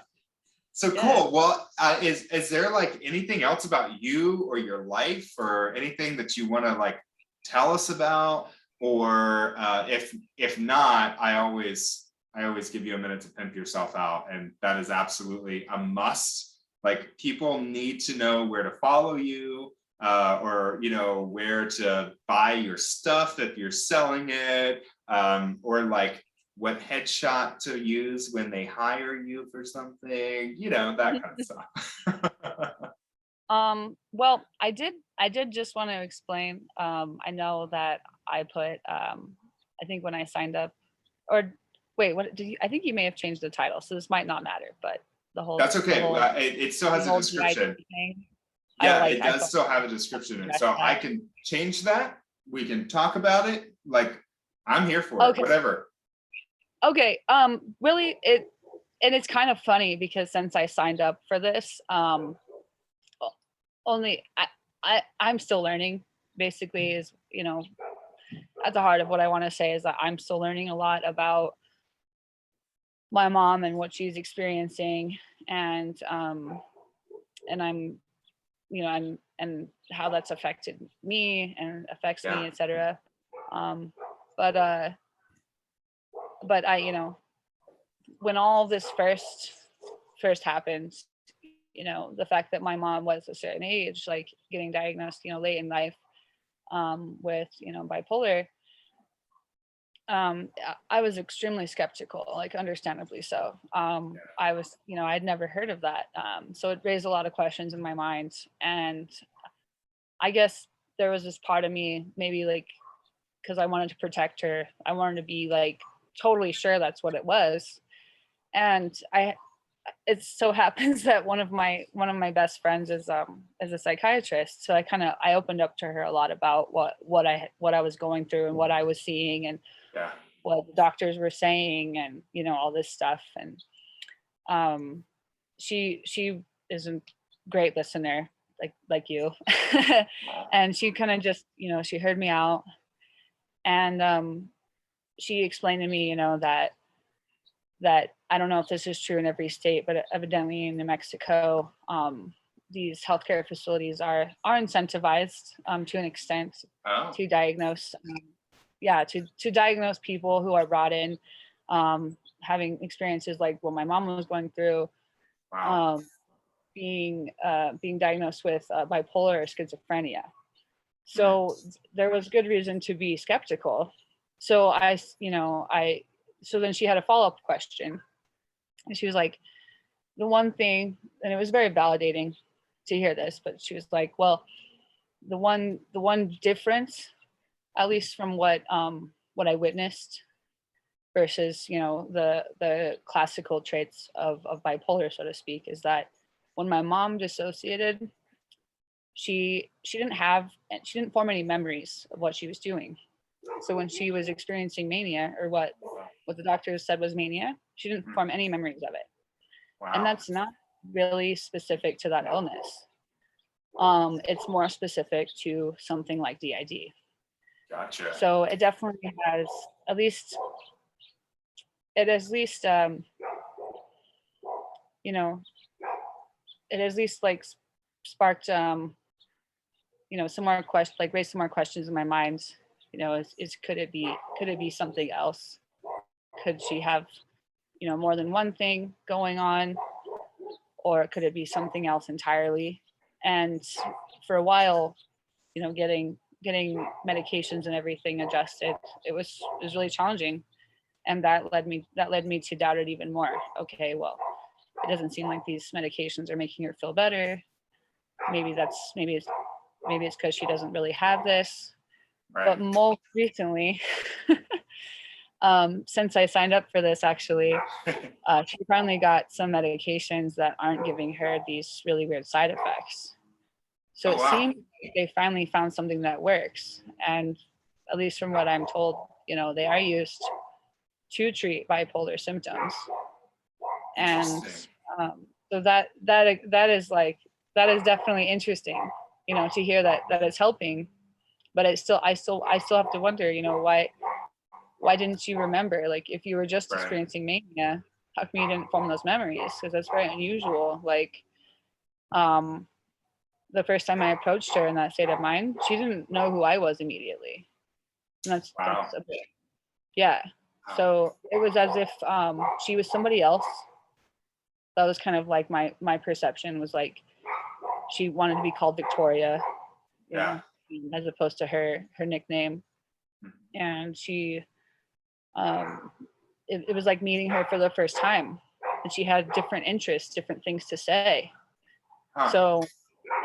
So cool. Well, is there like anything else about you or your life or anything that you want to like tell us about? Or if not, I always give you a minute to pimp yourself out, and that is absolutely a must. Like people need to know where to follow you. Or where to buy your stuff if you're selling it, or like what headshot to use when they hire you for something, that kind of stuff. Well, I did just want to explain. I know that I put I think when I signed up, or wait, what did you? I think you may have changed the title, so this might not matter. But the whole that's okay. It still has a description. Yeah, it does still have a description in it, so I can change that. We can talk about it. Like I'm here for it. Whatever. Okay. Really, it's kind of funny because since I signed up for this, only I'm still learning. Basically, is at the heart of what I want to say is that I'm still learning a lot about my mom and what she's experiencing, and I'm and how that's affected me and affects me, etc. But I, when all this first happened, the fact that my mom was a certain age, like getting diagnosed, late in life, with, bipolar, I was extremely skeptical, like understandably so. I was, I'd never heard of that. So it raised a lot of questions in my mind. And I guess there was this part of me, maybe like, because I wanted to protect her. I wanted to be like totally sure that's what it was. And it so happens that one of my best friends is a psychiatrist. So I opened up to her a lot about what I was going through and what I was seeing and what the doctors were saying and all this stuff. And she is a great listener, like you. And she kind of just she heard me out. And she explained to me that I don't know if this is true in every state, but evidently in New Mexico, these healthcare facilities are incentivized to an extent to diagnose, to diagnose people who are brought in having experiences like what my mom was going through, being diagnosed with bipolar or schizophrenia. So there was good reason to be skeptical. So so then she had a follow-up question, and she was like, the one thing, and it was very validating to hear this, but she was like, well, the one difference, at least from what I witnessed versus the classical traits of bipolar, so to speak, is that when my mom dissociated, she didn't form any memories of what she was doing. So when she was experiencing mania, or what the doctors said was mania, she didn't form any memories of it. And that's not really specific to that illness. It's more specific to something like DID. Gotcha. So it definitely has at least like sparked some more questions, like raised some more questions in my mind. Could it be something else? Could she have more than one thing going on, or could it be something else entirely? And for a while, getting medications and everything adjusted, it was really challenging, and that led me to doubt it even more. Okay, well, it doesn't seem like these medications are making her feel better. Maybe it's because she doesn't really have this. Right. But most recently, since I signed up for this, actually, she finally got some medications that aren't giving her these really weird side effects. So it seems like they finally found something that works. And at least from what I'm told, they are used to treat bipolar symptoms. And so that is definitely interesting, to hear that it's helping. But I still have to wonder, why didn't you remember? Like, if you were just experiencing mania, how come you didn't form those memories? Because that's very unusual. Like, the first time I approached her in that state of mind, she didn't know who I was immediately. And that's a bit, yeah. So it was as if she was somebody else. That was kind of like my perception, was like she wanted to be called Victoria, you know, as opposed to her nickname. And she, it was like meeting her for the first time, and she had different interests, different things to say. So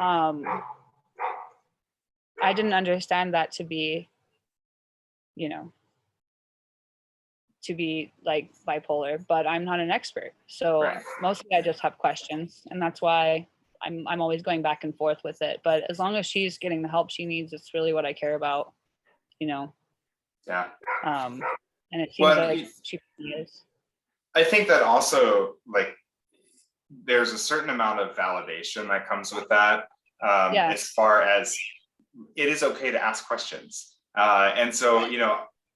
I didn't understand that to be, to be like bipolar, but I'm not an expert. So mostly I just have questions, and that's why I'm always going back and forth with it. But as long as she's getting the help she needs, it's really what I care about, Yeah. And it seems like she is. I think that also, like, there's a certain amount of validation that comes with that, as far as it is okay to ask questions. And so,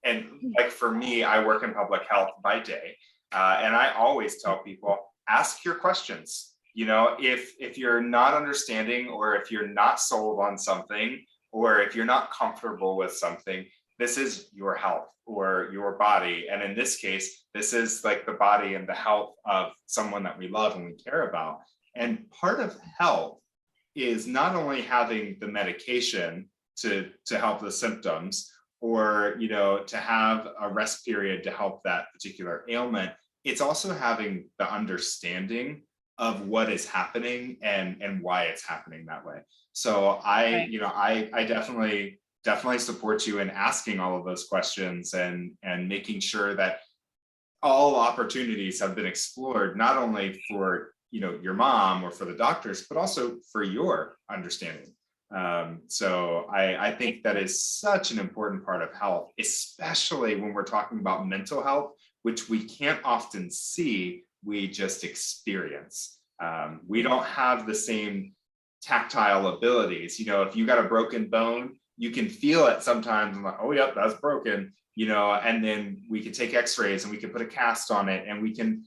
and like for me, I work in public health by day, and I always tell people, ask your questions. If you're not understanding, or if you're not sold on something, or if you're not comfortable with something, this is your health or your body. And in this case, this is like the body and the health of someone that we love and we care about. And part of health is not only having the medication to help the symptoms, or, to have a rest period to help that particular ailment. It's also having the understanding of what is happening and why it's happening that way. So I definitely support you in asking all of those questions and making sure that all opportunities have been explored, not only for your mom or for the doctors, but also for your understanding. So I think that is such an important part of health, especially when we're talking about mental health, which we can't often see, we just experience. We don't have the same tactile abilities. If you got a broken bone, you can feel it sometimes. I'm like, oh, yep, that's broken. And then we can take x-rays and we can put a cast on it and we can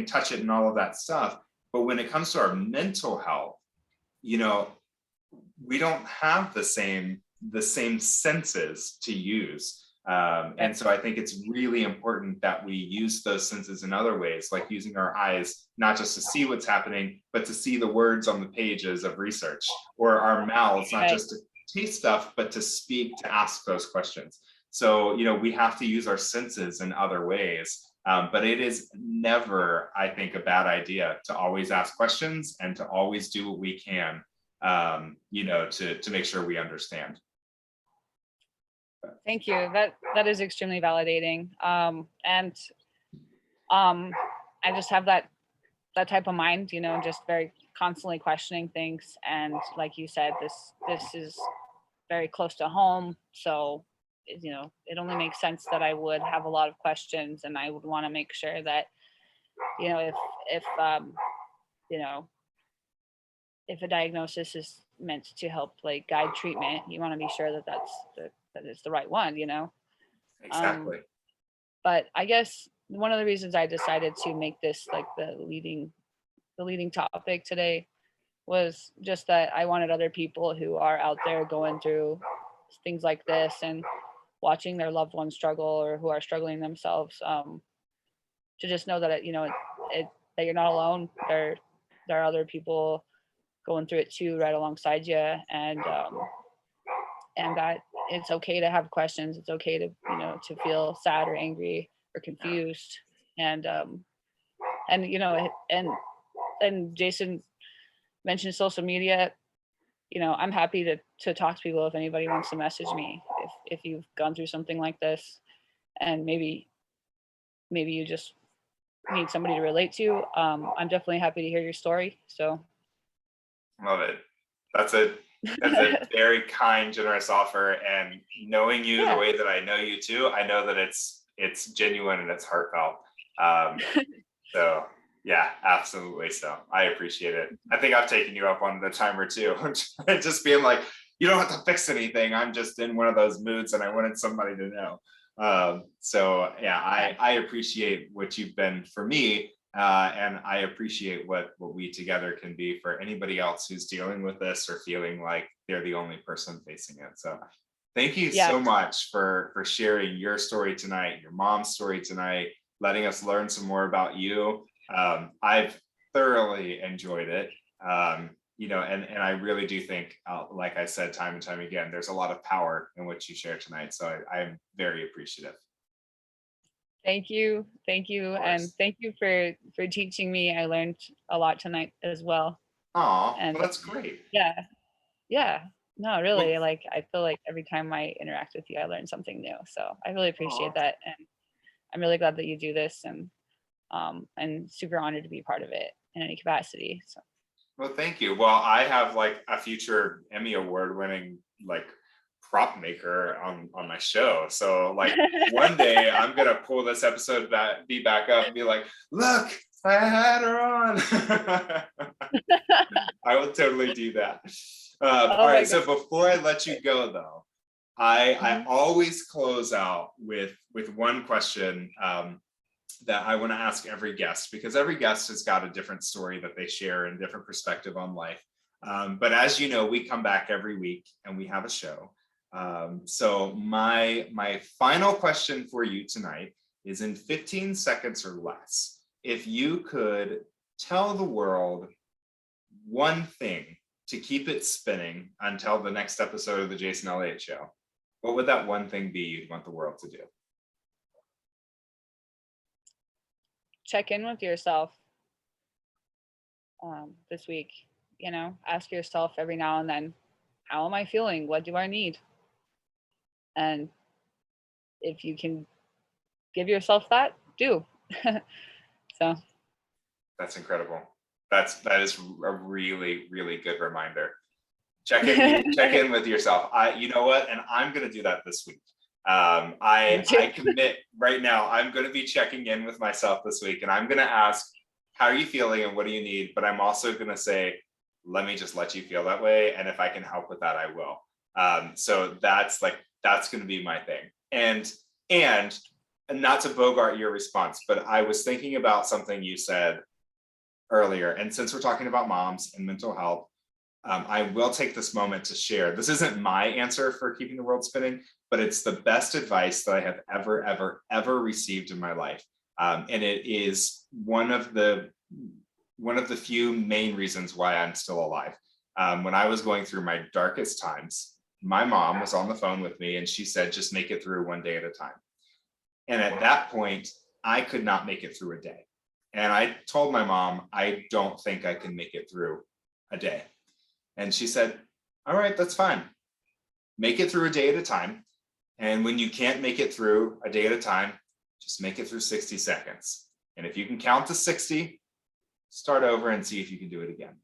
touch it and all of that stuff. But when it comes to our mental health, we don't have the same senses to use. And so I think it's really important that we use those senses in other ways, like using our eyes, not just to see what's happening, but to see the words on the pages of research, or our mouths, not just to taste stuff, but to speak, to ask those questions. So, we have to use our senses in other ways. But it is never, I think, a bad idea to always ask questions and to always do what we can, to make sure we understand. Thank you. That is extremely validating. And I just have that type of mind, just very constantly questioning things. And like you said, this is very close to home. So, it only makes sense that I would have a lot of questions, and I would want to make sure that, if a diagnosis is meant to help like guide treatment, you want to be sure that that is the right one, Exactly. But I guess one of the reasons I decided to make this like the leading topic today was just that I wanted other people who are out there going through things like this and watching their loved ones struggle, or who are struggling themselves, to just know that that you're not alone. There are other people going through it too, right alongside you, and that it's okay to have questions. It's okay to to feel sad or angry or confused, and Jason mentioned social media. I'm happy to talk to people if anybody wants to message me, if you've gone through something like this, and maybe you just need somebody to relate to. I'm definitely happy to hear your story. So love it. That's a very kind, generous offer, and knowing you the way that I know you too, I know that it's genuine and it's heartfelt. So yeah, absolutely. So I appreciate it. I think I've taken you up on the timer too. Just being like, you don't have to fix anything. I'm just in one of those moods and I wanted somebody to know. So yeah, I appreciate what you've been for me. And I appreciate what we together can be for anybody else who's dealing with this or feeling like they're the only person facing it. So thank you so much for sharing your story tonight, your mom's story tonight, letting us learn some more about you. I've thoroughly enjoyed it. And I really do think, like I said, time and time again, there's a lot of power in what you shared tonight. So I'm very appreciative. Thank you. And thank you for teaching me. I learned a lot tonight as well. Oh, well, that's great. Yeah. No, really, like I feel like every time I interact with you, I learn something new. So I really appreciate that. And I'm really glad that you do this, and super honored to be part of it in any capacity. So. Well, thank you. Well, I have like a future Emmy Award winning like prop maker on my show. So like one day I'm gonna pull this episode back up and be like, look, I had her on. I will totally do that. All right. So before I let you go though, I always close out with one question that I want to ask every guest, because every guest has got a different story that they share and different perspective on life. But as you know, we come back every week and we have a show. So my final question for you tonight is, in 15 seconds or less, if you could tell the world one thing to keep it spinning until the next episode of the Jason Elliott Show, what would that one thing be you'd want the world to do? Check in with yourself this week. Ask yourself every now and then, how am I feeling? What do I need? And if you can give yourself that, do. So that's incredible. That is a really, really good reminder. Check in with yourself. You know what? And I'm going to do that this week. I commit right now. I'm going to be checking in with myself this week, and I'm going to ask, how are you feeling and what do you need? But I'm also going to say, let me just let you feel that way. And if I can help with that, I will. So that's going to be my thing. And not to bogart your response, but I was thinking about something you said earlier. And since we're talking about moms and mental health, I will take this moment to share. This isn't my answer for keeping the world spinning, but it's the best advice that I have ever received in my life. And it is one of the few main reasons why I'm still alive. When I was going through my darkest times, my mom was on the phone with me and she said, just make it through one day at a time. And at that point, I could not make it through a day. And I told my mom, I don't think I can make it through a day. And she said, all right, that's fine. Make it through a day at a time. And when you can't make it through a day at a time, just make it through 60 seconds. And if you can count to 60, start over and see if you can do it again.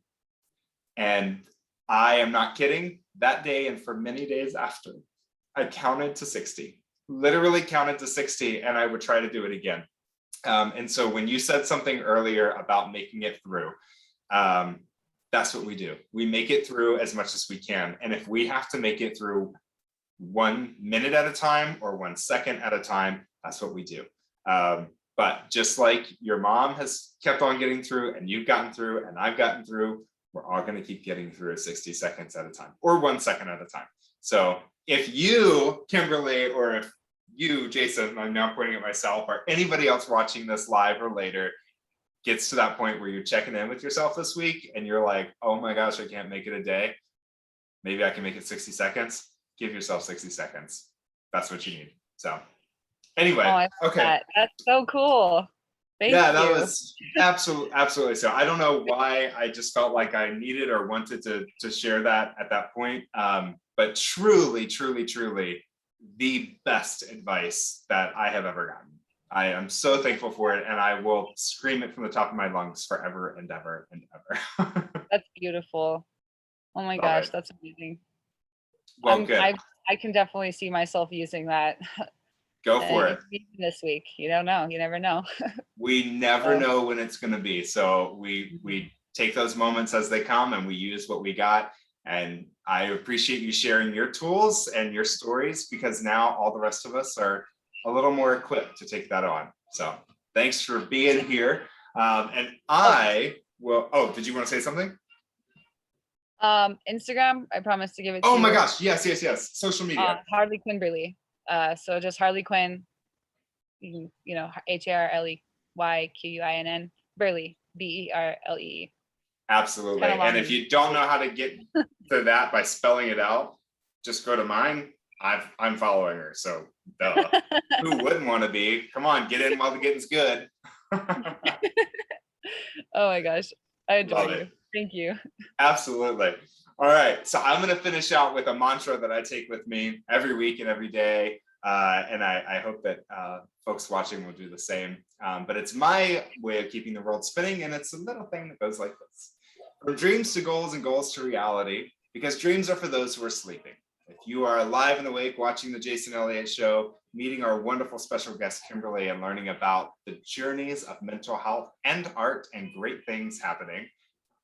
And I am not kidding. That day and for many days after, I counted to 60, literally counted to 60, and I would try to do it again. And so when you said something earlier about making it through, that's what we do. We make it through as much as we can. And if we have to make it through 1 minute at a time or 1 second at a time, that's what we do. But just like your mom has kept on getting through and you've gotten through and I've gotten through, we're all going to keep getting through 60 seconds at a time or 1 second at a time. So if you, Kymberlee, or if you, Jason, I'm now pointing at myself, or anybody else watching this live or later, gets to that point where you're checking in with yourself this week and you're like, oh my gosh, I can't make it a day. Maybe I can make it 60 seconds. Give yourself 60 seconds. That's what you need. So anyway, okay. That's so cool. Thank you. That was absolutely so. I don't know why I just felt like I needed or wanted to share that at that point. But truly, truly, truly the best advice that I have ever gotten. I am so thankful for it, and I will scream it from the top of my lungs forever and ever and ever. That's beautiful. Oh my gosh, that's amazing. Well, good. I can definitely see myself using that. Go for it. This week. You don't know. You never know. We never know when it's going to be. So we take those moments as they come and we use what we got. And I appreciate you sharing your tools and your stories, because now all the rest of us are a little more equipped to take that on. So thanks for being here. And I will, did you want to say something? Instagram, I promise to give it to you. Oh my gosh, yes. Social media. Harley Kymberlee. So just Harley Quinn, HARLEYQUINN, Burley, BERLEE. Absolutely. And if you don't know how to get to that by spelling it out, just go to mine. I'm following her, so duh. Who wouldn't want to be? Come on, get in while the getting's good. Oh my gosh, I adore you. Thank you. Absolutely. All right, so I'm going to finish out with a mantra that I take with me every week and every day, and I hope that folks watching will do the same. But it's my way of keeping the world spinning, and it's a little thing that goes like this: from dreams to goals and goals to reality, because dreams are for those who are sleeping. If you are alive and awake watching the Jason Elliott Show, meeting our wonderful special guest Kymberlee and learning about the journeys of mental health and art and great things happening,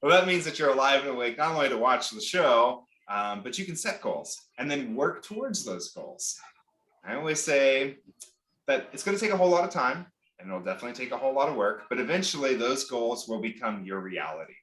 well, that means that you're alive and awake not only to watch the show, but you can set goals and then work towards those goals. I always say that it's going to take a whole lot of time, and it'll definitely take a whole lot of work, but eventually those goals will become your reality.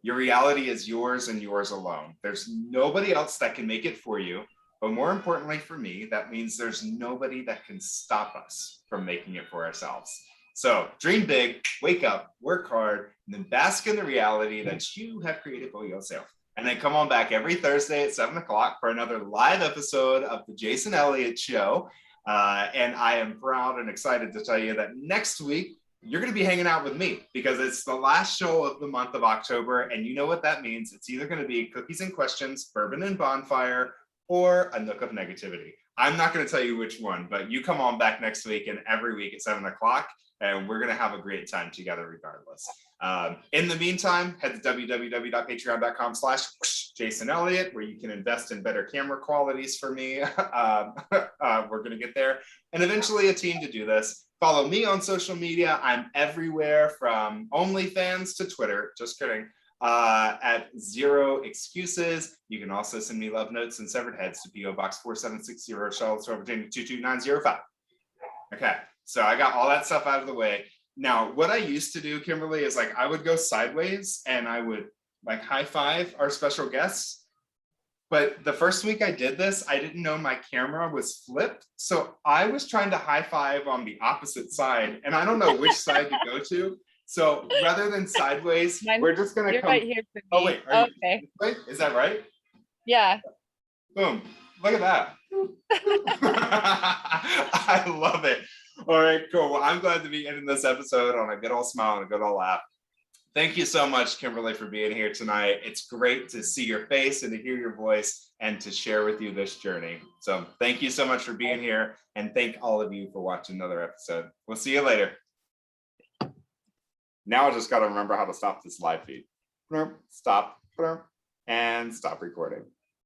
Your reality is yours and yours alone. There's nobody else that can make it for you. But more importantly for me, that means there's nobody that can stop us from making it for ourselves. So dream big, wake up, work hard, and then bask in the reality that you have created for yourself. And then come on back every Thursday at 7 o'clock for another live episode of the Jason Elliott Show. And I am proud and excited to tell you that next week, you're going to be hanging out with me because it's the last show of the month of October. And you know what that means. It's either going to be Cookies and Questions, Bourbon and Bonfire, or A Nook of Negativity. I'm not going to tell you which one, but you come on back next week and every week at 7 o'clock, and we're going to have a great time together regardless. In the meantime, head to www.patreon.com/Jason Elliott, where you can invest in better camera qualities for me. We're going to get there, and eventually a team to do this. Follow me on social media. I'm everywhere from OnlyFans to Twitter. Just kidding. At Zero Excuses. You can also send me love notes and severed heads to PO Box 4760, Charlottesville, Virginia 22905. Okay, so I got all that stuff out of the way. Now, what I used to do, Kymberlee, is like I would go sideways and I would like high five our special guests. But the first week I did this, I didn't know my camera was flipped. So I was trying to high five on the opposite side, and I don't know which side to go to. So rather than sideways, we're just going to come. Right here for me. Oh, wait. Okay. Wait, is that right? Yeah. Boom. Look at that. I love it. All right, cool. Well, I'm glad to be ending this episode on a good old smile and a good old laugh. Thank you so much, Kymberlee, for being here tonight. It's great to see your face and to hear your voice and to share with you this journey. So thank you so much for being here, and thank all of you for watching another episode. We'll see you later. Now I just got to remember how to stop this live feed. Stop and stop recording.